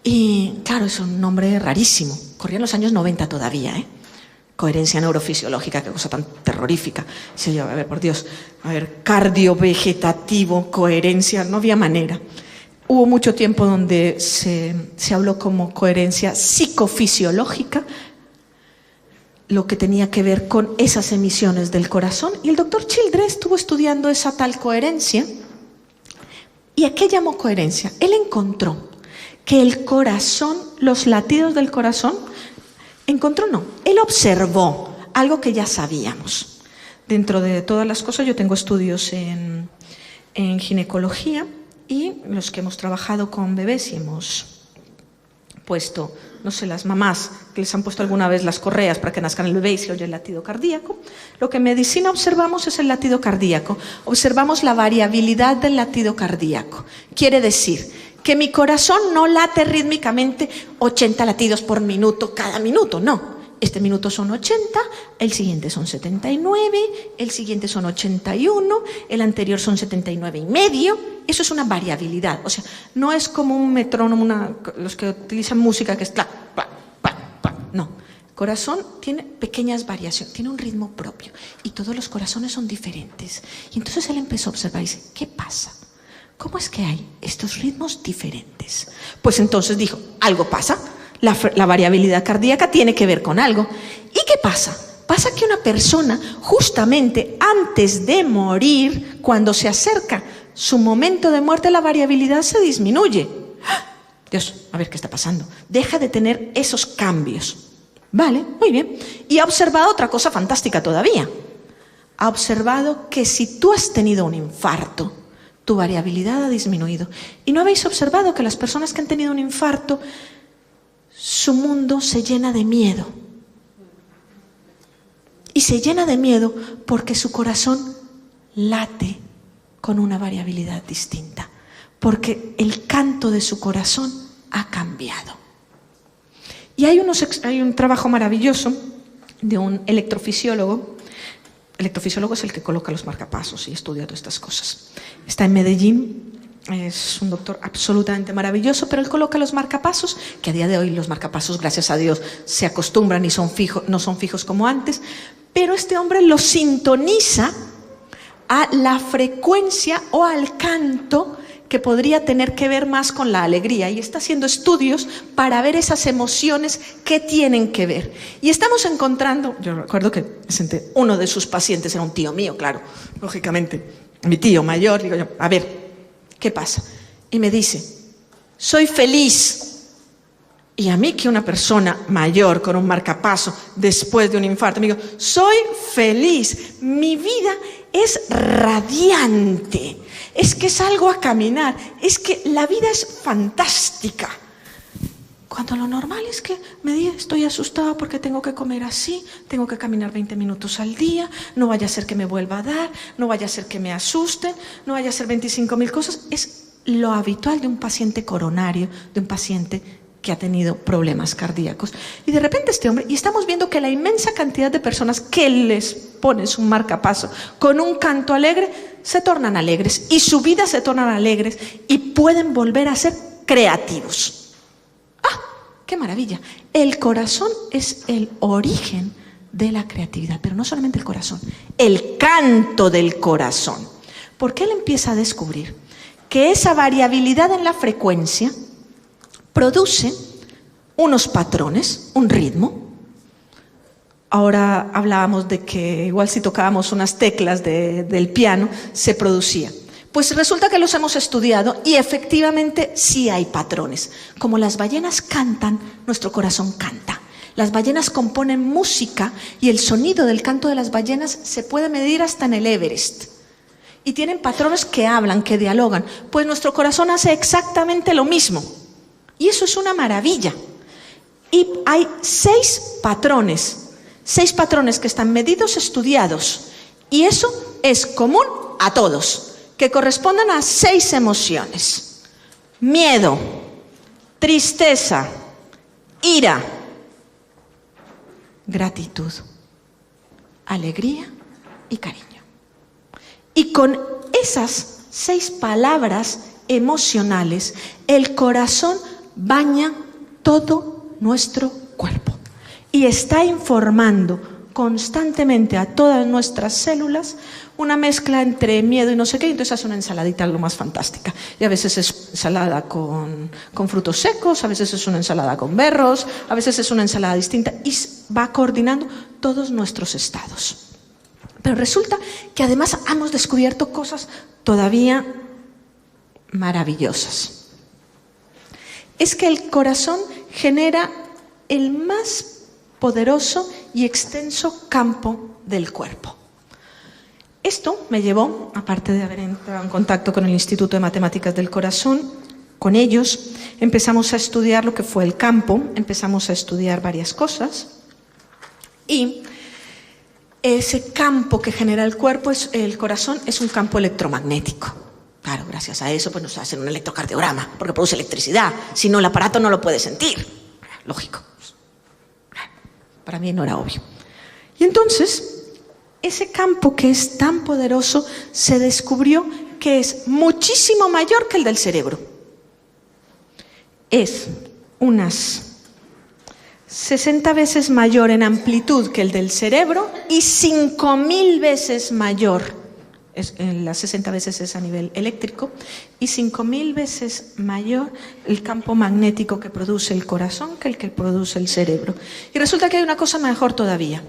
Y claro, es un nombre rarísimo. Corrían los años 90 todavía, Coherencia neurofisiológica, qué cosa tan terrorífica. Dice yo, a ver, por Dios, cardiovegetativo, coherencia, no había manera. Hubo mucho tiempo donde se habló como coherencia psicofisiológica, lo que tenía que ver con esas emisiones del corazón. Y el doctor Children estuvo estudiando esa tal coherencia. ¿Y a qué llamó coherencia? Él encontró que el corazón, los latidos del corazón, él observó algo que ya sabíamos. Dentro de todas las cosas, yo tengo estudios en ginecología. Y los que hemos trabajado con bebés y hemos puesto, no sé, las mamás que les han puesto alguna vez las correas para que nazcan el bebé y se oye el latido cardíaco, lo que en medicina observamos es el latido cardíaco. Observamos la variabilidad del latido cardíaco. Quiere decir que mi corazón no late rítmicamente 80 latidos por minuto cada minuto, no. Este minuto son 80, el siguiente son 79, el siguiente son 81, el anterior son 79 y medio. Eso es una variabilidad. O sea, no es como un metrónomo, los que utilizan música que es clac, clac, clac, clac. No. El corazón tiene pequeñas variaciones, tiene un ritmo propio y todos los corazones son diferentes. Y entonces él empezó a observar y dice, ¿qué pasa? ¿Cómo es que hay estos ritmos diferentes? Pues entonces dijo, algo pasa. La variabilidad cardíaca tiene que ver con algo. ¿Y qué pasa? Pasa que una persona, justamente antes de morir, cuando se acerca su momento de muerte, la variabilidad se disminuye. Dios, a ver qué está pasando. Deja de tener esos cambios. Vale, muy bien. Y ha observado otra cosa fantástica todavía. Ha observado que si tú has tenido un infarto, tu variabilidad ha disminuido. ¿Y no habéis observado que las personas que han tenido un infarto, su mundo se llena de miedo? Y se llena de miedo porque su corazón late con una variabilidad distinta, porque el canto de su corazón ha cambiado. Y hay un trabajo maravilloso de un electrofisiólogo. El electrofisiólogo es el que coloca los marcapasos y estudia todas estas cosas. Está en Medellín. Es un doctor absolutamente maravilloso, pero él coloca los marcapasos, que a día de hoy los marcapasos, gracias a Dios, se acostumbran y no son fijos como antes, pero este hombre los sintoniza a la frecuencia o al canto que podría tener que ver más con la alegría, y está haciendo estudios para ver esas emociones que tienen que ver. Y estamos encontrando, yo recuerdo que presenté, uno de sus pacientes era un tío mío, claro, lógicamente, mi tío mayor, digo yo, a ver, ¿qué pasa? Y me dice, soy feliz. Y a mí, que una persona mayor con un marcapaso después de un infarto, me digo, soy feliz, mi vida es radiante, es que salgo a caminar, es que la vida es fantástica. Cuando lo normal es que estoy asustada porque tengo que comer así, tengo que caminar 20 minutos al día, no vaya a ser que me vuelva a dar, no vaya a ser que me asusten, no vaya a ser 25.000 cosas. Es lo habitual de un paciente coronario, de un paciente que ha tenido problemas cardíacos. Y de repente este hombre, y estamos viendo que la inmensa cantidad de personas que les pones un marcapaso con un canto alegre, se tornan alegres y su vida se tornan alegres y pueden volver a ser creativos. ¡Ah! ¡Qué maravilla! El corazón es el origen de la creatividad, pero no solamente el corazón, el canto del corazón. Porque él empieza a descubrir que esa variabilidad en la frecuencia produce unos patrones, un ritmo. Ahora hablábamos de que igual si tocábamos unas teclas del piano se producía. Pues resulta que los hemos estudiado y efectivamente sí hay patrones. Como las ballenas cantan, nuestro corazón canta. Las ballenas componen música y el sonido del canto de las ballenas se puede medir hasta en el Everest. Y tienen patrones que hablan, que dialogan. Pues nuestro corazón hace exactamente lo mismo. Y eso es una maravilla. Y hay 6 patrones que están medidos, estudiados. Y eso es común a todos, que corresponden a 6 emociones. Miedo, tristeza, ira, gratitud, alegría y cariño. Y con esas 6 palabras emocionales, el corazón baña todo nuestro cuerpo y está informando constantemente a todas nuestras células una mezcla entre miedo y no sé qué, y entonces hace una ensaladita lo más fantástica. Y a veces es ensalada con frutos secos, a veces es una ensalada con berros, a veces es una ensalada distinta y va coordinando todos nuestros estados. Pero resulta que además hemos descubierto cosas todavía maravillosas. Es que el corazón genera el más poderoso y extenso campo del cuerpo. Esto me llevó, aparte de haber entrado en contacto con el Instituto de Matemáticas del Corazón, con ellos empezamos a estudiar lo que fue el campo, empezamos a estudiar varias cosas y ese campo que genera el cuerpo, el corazón, es un campo electromagnético. Claro, gracias a eso pues nos hacen un electrocardiograma, porque produce electricidad. Si no, el aparato no lo puede sentir. Lógico. Para mí no era obvio. Y entonces, ese campo que es tan poderoso se descubrió que es muchísimo mayor que el del cerebro. Es unas 60 veces mayor en amplitud que el del cerebro y 5.000 veces mayor. Las 60 veces es a nivel eléctrico y 5.000 veces mayor el campo magnético que produce el corazón que el que produce el cerebro. Y resulta que hay una cosa mejor todavía,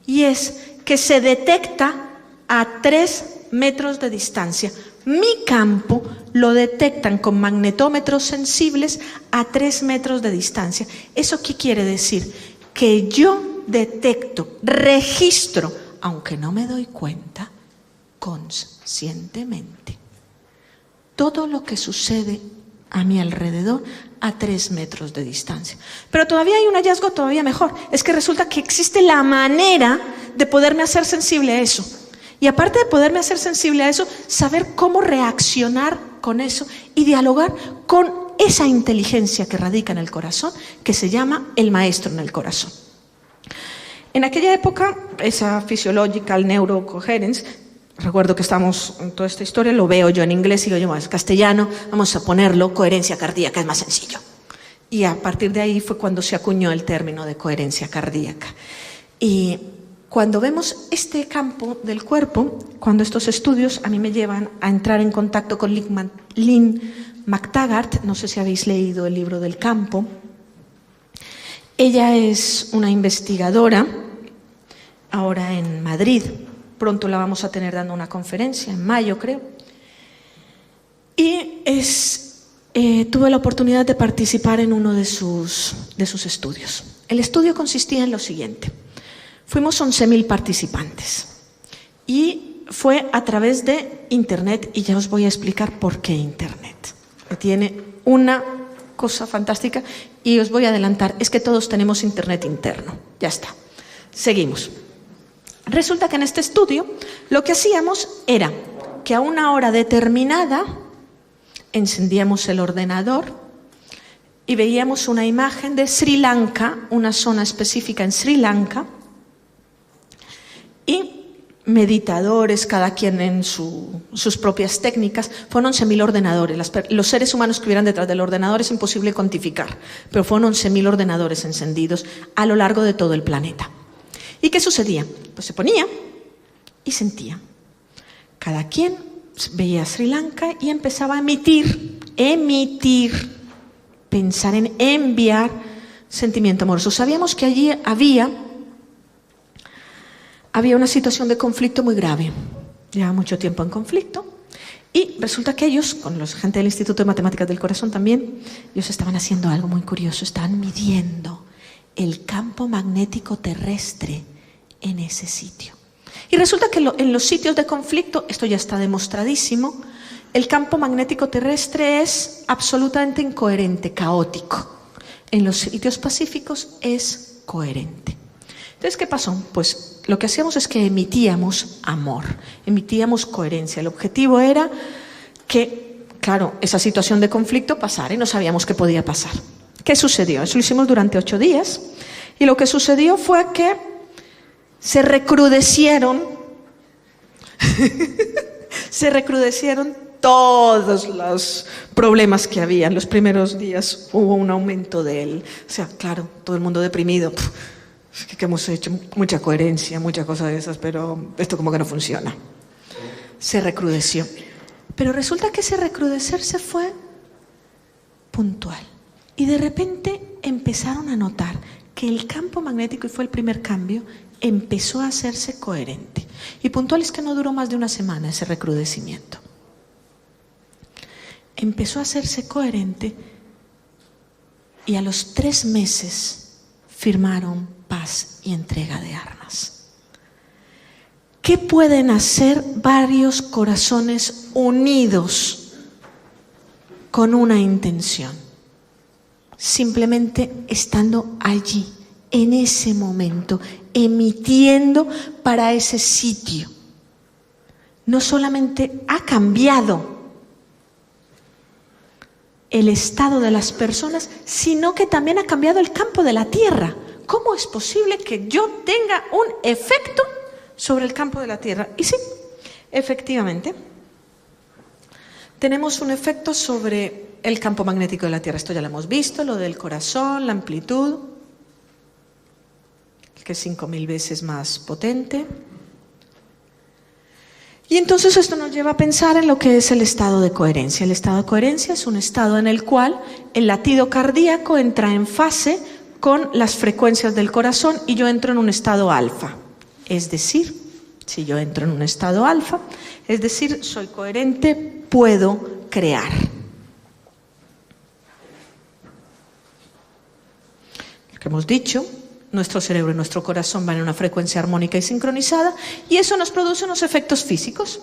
y es que se detecta a 3 metros de distancia. Mi campo lo detectan con magnetómetros sensibles a 3 metros de distancia. ¿Eso qué quiere decir? Que yo detecto, registro, aunque no me doy cuenta, conscientemente todo lo que sucede a mi alrededor a 3 metros de distancia. Pero todavía hay un hallazgo todavía mejor, es que resulta que existe la manera de poderme hacer sensible a eso. Y aparte de poderme hacer sensible a eso, saber cómo reaccionar con eso y dialogar con esa inteligencia que radica en el corazón, que se llama el maestro en el corazón. En aquella época, esa Physiological Neurocoherence, recuerdo que estamos en toda esta historia, lo veo yo en inglés y lo llamo en castellano, vamos a ponerlo coherencia cardíaca, es más sencillo. Y a partir de ahí fue cuando se acuñó el término de coherencia cardíaca. Y cuando vemos este campo del cuerpo, cuando estos estudios a mí me llevan a entrar en contacto con Lynn McTaggart, no sé si habéis leído el libro del campo. Ella es una investigadora ahora en Madrid. Pronto la vamos a tener dando una conferencia, en mayo creo. Y tuve la oportunidad de participar en uno de sus estudios. El estudio consistía en lo siguiente. Fuimos 11.000 participantes y fue a través de Internet, y ya os voy a explicar por qué Internet. Tiene una cosa fantástica, y os voy a adelantar, es que todos tenemos internet interno. Ya está. Seguimos. Resulta que en este estudio lo que hacíamos era que a una hora determinada encendíamos el ordenador y veíamos una imagen de Sri Lanka, una zona específica en Sri Lanka, y meditadores, cada quien en sus propias técnicas, fueron 11.000 ordenadores. Los seres humanos que hubieran detrás del ordenador es imposible cuantificar, pero fueron 11.000 ordenadores encendidos a lo largo de todo el planeta. ¿Y qué sucedía? Pues se ponía y sentía. Cada quien veía Sri Lanka y empezaba a emitir, pensar en enviar sentimiento amoroso. Sabíamos que allí había una situación de conflicto muy grave. Llevaba mucho tiempo en conflicto y resulta que ellos, con la gente del Instituto de Matemáticas del Corazón también, ellos estaban haciendo algo muy curioso, estaban midiendo el campo magnético terrestre en ese sitio. Y resulta que en los sitios de conflicto, esto ya está demostradísimo, el campo magnético terrestre es absolutamente incoherente, caótico. En los sitios pacíficos es coherente. Entonces, ¿qué pasó? Pues lo que hacíamos es que emitíamos amor, emitíamos coherencia. El objetivo era que, claro, esa situación de conflicto pasara y no sabíamos qué podía pasar. ¿Qué sucedió? Eso lo hicimos durante 8 días y lo que sucedió fue que se recrudecieron todos los problemas que había. En los primeros días hubo un aumento o sea, claro, todo el mundo deprimido. Es que hemos hecho mucha coherencia, muchas cosas de esas, pero esto como que no funciona. Se recrudeció. Pero resulta que ese recrudecerse fue puntual. Y de repente empezaron a notar que el campo magnético, y fue el primer cambio, empezó a hacerse coherente. Y puntual es que no duró más de una semana ese recrudecimiento. Empezó a hacerse coherente y a los 3 meses firmaron paz y entrega de armas. ¿Qué pueden hacer varios corazones unidos con una intención? Simplemente estando allí, en ese momento, emitiendo para ese sitio. No solamente ha cambiado el estado de las personas, sino que también ha cambiado el campo de la Tierra. ¿Cómo es posible que yo tenga un efecto sobre el campo de la Tierra? Y sí, efectivamente, tenemos un efecto sobre el campo magnético de la Tierra. Esto ya lo hemos visto, lo del corazón, la amplitud, que es 5.000 veces más potente. Y entonces esto nos lleva a pensar en lo que es el estado de coherencia. El estado de coherencia es un estado en el cual el latido cardíaco entra en fase con las frecuencias del corazón y yo entro en un estado alfa. Es decir, si yo entro en un estado alfa, es decir, soy coherente, puedo crear. Lo que hemos dicho, nuestro cerebro y nuestro corazón van en una frecuencia armónica y sincronizada y eso nos produce unos efectos físicos.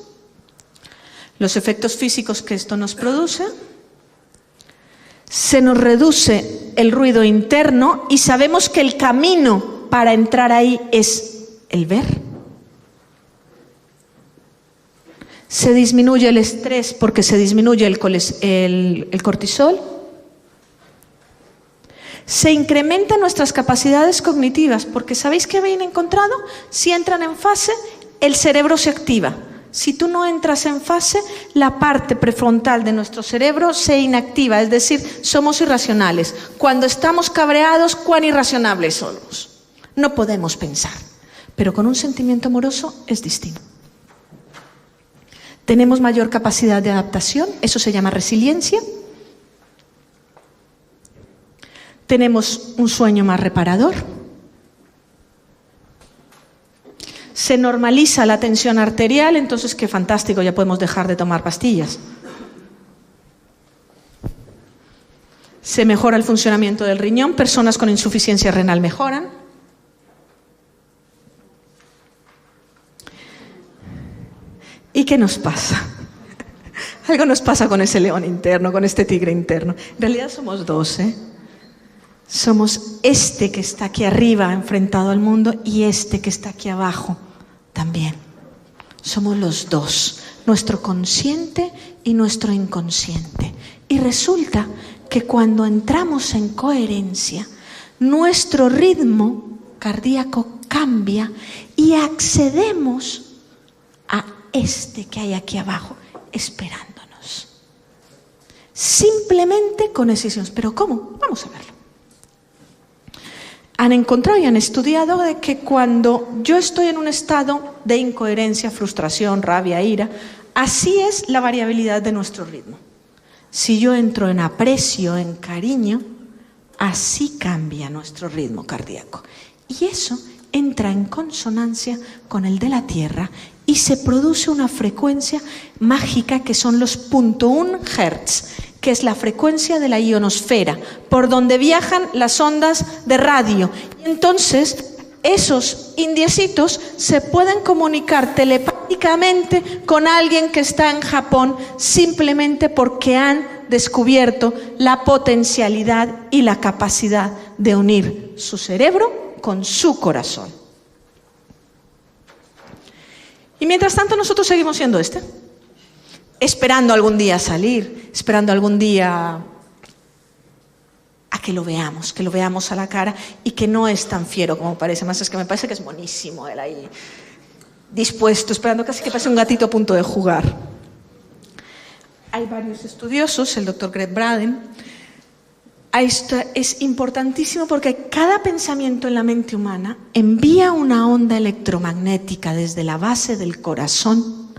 Los efectos físicos que esto nos produce, se nos reduce el ruido interno y sabemos que el camino para entrar ahí es el ver. Se disminuye el estrés porque se disminuye el cortisol. Se incrementan nuestras capacidades cognitivas porque ¿sabéis qué habéis encontrado? Si entran en fase, el cerebro se activa. Si tú no entras en fase, la parte prefrontal de nuestro cerebro se inactiva, es decir, somos irracionales. Cuando estamos cabreados, ¿cuán irracionables somos? No podemos pensar, pero con un sentimiento amoroso es distinto. Tenemos mayor capacidad de adaptación, eso se llama resiliencia. Tenemos un sueño más reparador. Se normaliza la tensión arterial, entonces qué fantástico, ya podemos dejar de tomar pastillas. Se mejora el funcionamiento del riñón, personas con insuficiencia renal mejoran. ¿Y qué nos pasa? Algo nos pasa con ese león interno, con este tigre interno. En realidad somos dos, ¿eh? Somos este que está aquí arriba enfrentado al mundo y este que está aquí abajo también. Somos los dos, nuestro consciente y nuestro inconsciente. Y resulta que cuando entramos en coherencia, nuestro ritmo cardíaco cambia y accedemos a este que hay aquí abajo esperándonos. Simplemente con decisiones. ¿Pero cómo? Vamos a verlo. Han encontrado y han estudiado de que cuando yo estoy en un estado de incoherencia, frustración, rabia, ira, así es la variabilidad de nuestro ritmo. Si yo entro en aprecio, en cariño, así cambia nuestro ritmo cardíaco. Y eso entra en consonancia con el de la Tierra y se produce una frecuencia mágica que son los 0.1 Hz, que es la frecuencia de la ionosfera, por donde viajan las ondas de radio. Y entonces esos indiecitos se pueden comunicar telepáticamente con alguien que está en Japón simplemente porque han descubierto la potencialidad y la capacidad de unir su cerebro con su corazón. Y mientras tanto nosotros seguimos siendo esperando algún día salir, esperando algún día a que lo veamos a la cara y que no es tan fiero como parece, más es que me parece que es monísimo él ahí, dispuesto, esperando casi que pase un gatito a punto de jugar. Hay varios estudiosos, el doctor Greg Braden. Esto es importantísimo porque cada pensamiento en la mente humana envía una onda electromagnética desde la base del corazón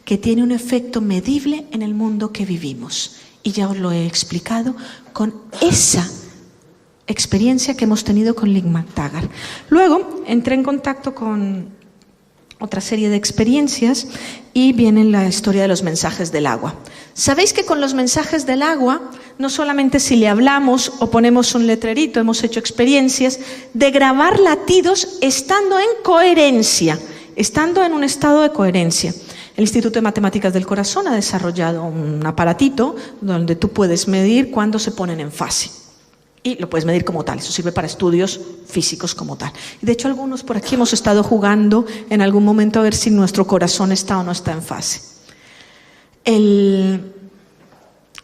que tiene un efecto medible en el mundo que vivimos. Y ya os lo he explicado con esa experiencia que hemos tenido con Lick McTaggart. Luego entré en contacto con otra serie de experiencias y viene la historia de los mensajes del agua. ¿Sabéis que con los mensajes del agua, no solamente si le hablamos o ponemos un letrerito, hemos hecho experiencias de grabar latidos estando en coherencia, estando en un estado de coherencia? El Instituto de Matemáticas del Corazón ha desarrollado un aparatito donde tú puedes medir cuándo se ponen en fase. Y lo puedes medir como tal, eso sirve para estudios físicos como tal. De hecho, algunos por aquí hemos estado jugando en algún momento a ver si nuestro corazón está o no está en fase.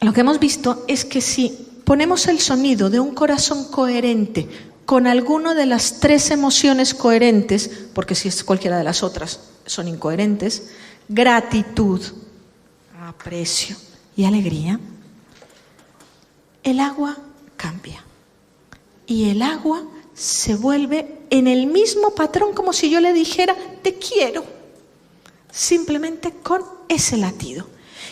Lo que hemos visto es que si ponemos el sonido de un corazón coherente con alguno de las 3 emociones coherentes, porque si es cualquiera de las otras son incoherentes, gratitud, aprecio y alegría, el agua cambia. Y el agua se vuelve en el mismo patrón como si yo le dijera te quiero, simplemente con ese latido.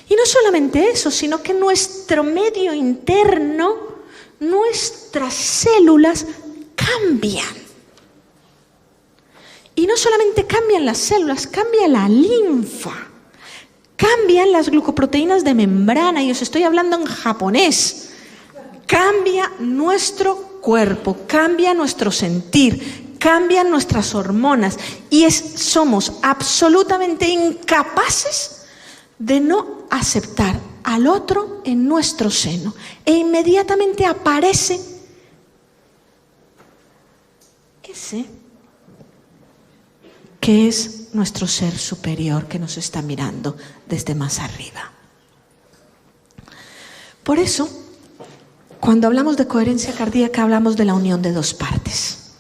Y no solamente eso, sino que nuestro medio interno, nuestras células cambian. Y no solamente cambian las células, cambia la linfa, cambian las glucoproteínas de membrana, y os estoy hablando en japonés. Cambia nuestro cuerpo, cambia nuestro sentir, cambian nuestras hormonas y somos absolutamente incapaces de no aceptar al otro en nuestro seno. E inmediatamente aparece ese que es nuestro ser superior que nos está mirando desde más arriba. Por eso, cuando hablamos de coherencia cardíaca, hablamos de la unión de 2 partes,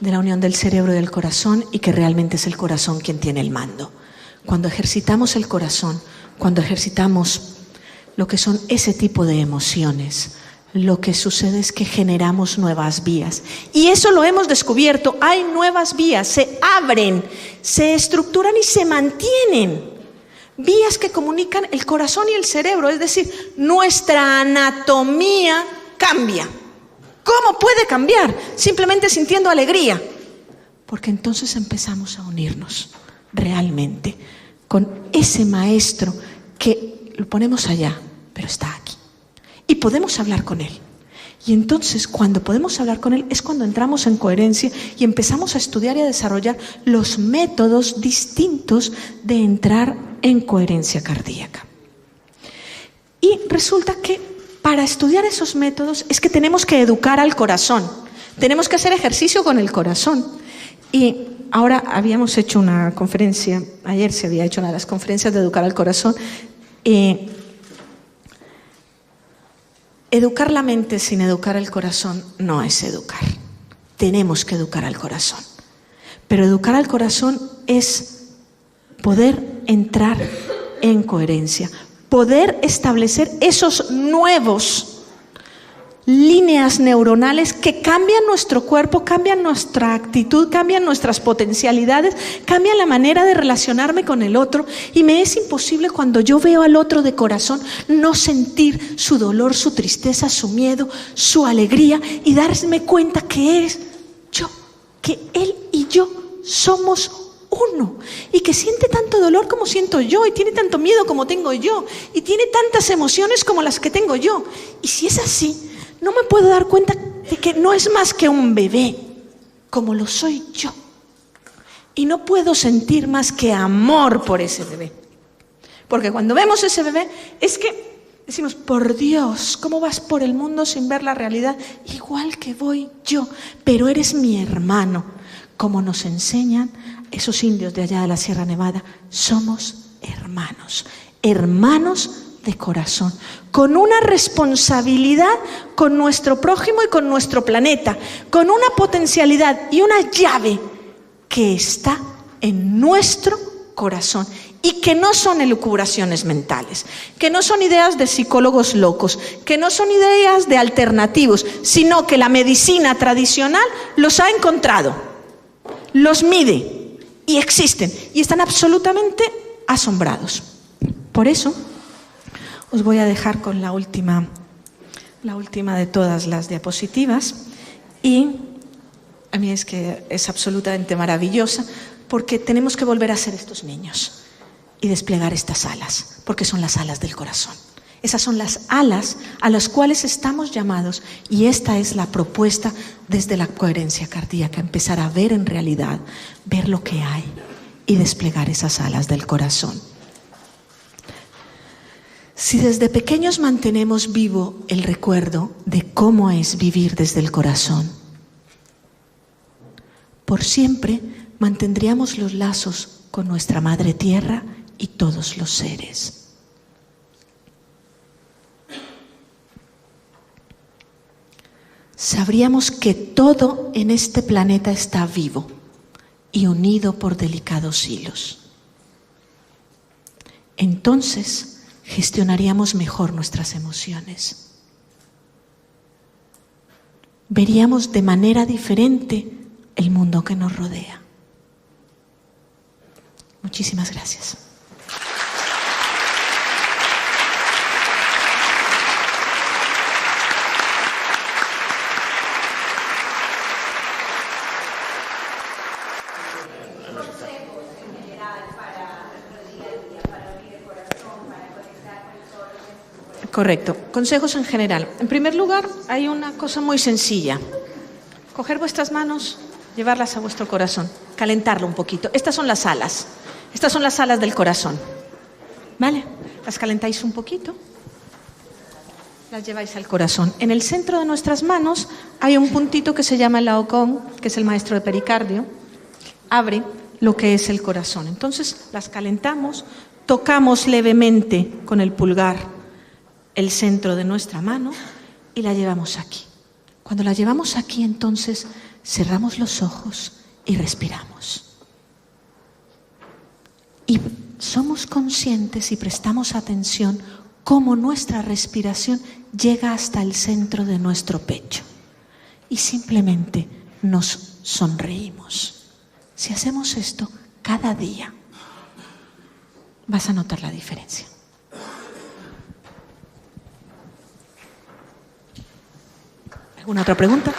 de la unión del cerebro y del corazón, y que realmente es el corazón quien tiene el mando. Cuando ejercitamos el corazón, cuando ejercitamos lo que son ese tipo de emociones, lo que sucede es que generamos nuevas vías. Y eso lo hemos descubierto, hay nuevas vías, se abren, se estructuran y se mantienen. Vías que comunican el corazón y el cerebro, es decir, nuestra anatomía cambia. ¿Cómo puede cambiar? Simplemente sintiendo alegría. Porque entonces empezamos a unirnos realmente con ese maestro que lo ponemos allá, pero está aquí. Y podemos hablar con él. Y entonces, cuando podemos hablar con él, es cuando entramos en coherencia y empezamos a estudiar y a desarrollar los métodos distintos de entrar en coherencia cardíaca. Y resulta que para estudiar esos métodos es que tenemos que educar al corazón, tenemos que hacer ejercicio con el corazón. Y ahora habíamos hecho una conferencia, ayer se había hecho una de las conferencias de educar al corazón. Educar la mente sin educar el corazón no es educar. Tenemos que educar al corazón. Pero educar al corazón es poder entrar en coherencia, poder establecer esos nuevos líneas neuronales que cambian nuestro cuerpo, cambian nuestra actitud, cambian nuestras potencialidades, cambian la manera de relacionarme con el otro. Y me es imposible, cuando yo veo al otro de corazón, no sentir su dolor, su tristeza, su miedo, su alegría, y darme cuenta que es yo, que él y yo somos uno, y que siente tanto dolor como siento yo, y tiene tanto miedo como tengo yo, y tiene tantas emociones como las que tengo yo. Y si es así, no me puedo dar cuenta de que no es más que un bebé, como lo soy yo. Y no puedo sentir más que amor por ese bebé. Porque cuando vemos ese bebé, es que decimos, por Dios, ¿cómo vas por el mundo sin ver la realidad? Igual que voy yo, pero eres mi hermano. Como nos enseñan esos indios de allá de la Sierra Nevada, somos hermanos, hermanos de corazón, con una responsabilidad con nuestro prójimo y con nuestro planeta, con una potencialidad y una llave que está en nuestro corazón, y que no son elucubraciones mentales, que no son ideas de psicólogos locos, que no son ideas de alternativos, sino que la medicina tradicional los ha encontrado, los mide y existen, y están absolutamente asombrados. Por eso os voy a dejar con la última de todas las diapositivas, y a mí es que es absolutamente maravillosa, porque tenemos que volver a ser estos niños y desplegar estas alas, porque son las alas del corazón. Esas son las alas a las cuales estamos llamados, y esta es la propuesta desde la coherencia cardíaca: empezar a ver en realidad, ver lo que hay y desplegar esas alas del corazón. Si desde pequeños mantenemos vivo el recuerdo de cómo es vivir desde el corazón, por siempre mantendríamos los lazos con nuestra Madre Tierra y todos los seres. Sabríamos que todo en este planeta está vivo y unido por delicados hilos. Entonces gestionaríamos mejor nuestras emociones. Veríamos de manera diferente el mundo que nos rodea. Muchísimas gracias. Correcto. Consejos en general. En primer lugar, hay una cosa muy sencilla. Coger vuestras manos, llevarlas a vuestro corazón, calentarlo un poquito. Estas son las alas. Estas son las alas del corazón. ¿Vale? Las calentáis un poquito. Las lleváis al corazón. En el centro de nuestras manos hay un puntito que se llama el Laocoon, que es el maestro de pericardio. Abre lo que es el corazón. Entonces las calentamos, tocamos levemente con el pulgar el centro de nuestra mano y la llevamos aquí. Cuando la llevamos aquí, entonces cerramos los ojos y respiramos. Y somos conscientes y prestamos atención cómo nuestra respiración llega hasta el centro de nuestro pecho. Y simplemente nos sonreímos. Si hacemos esto cada día, vas a notar la diferencia. ¿Alguna otra pregunta?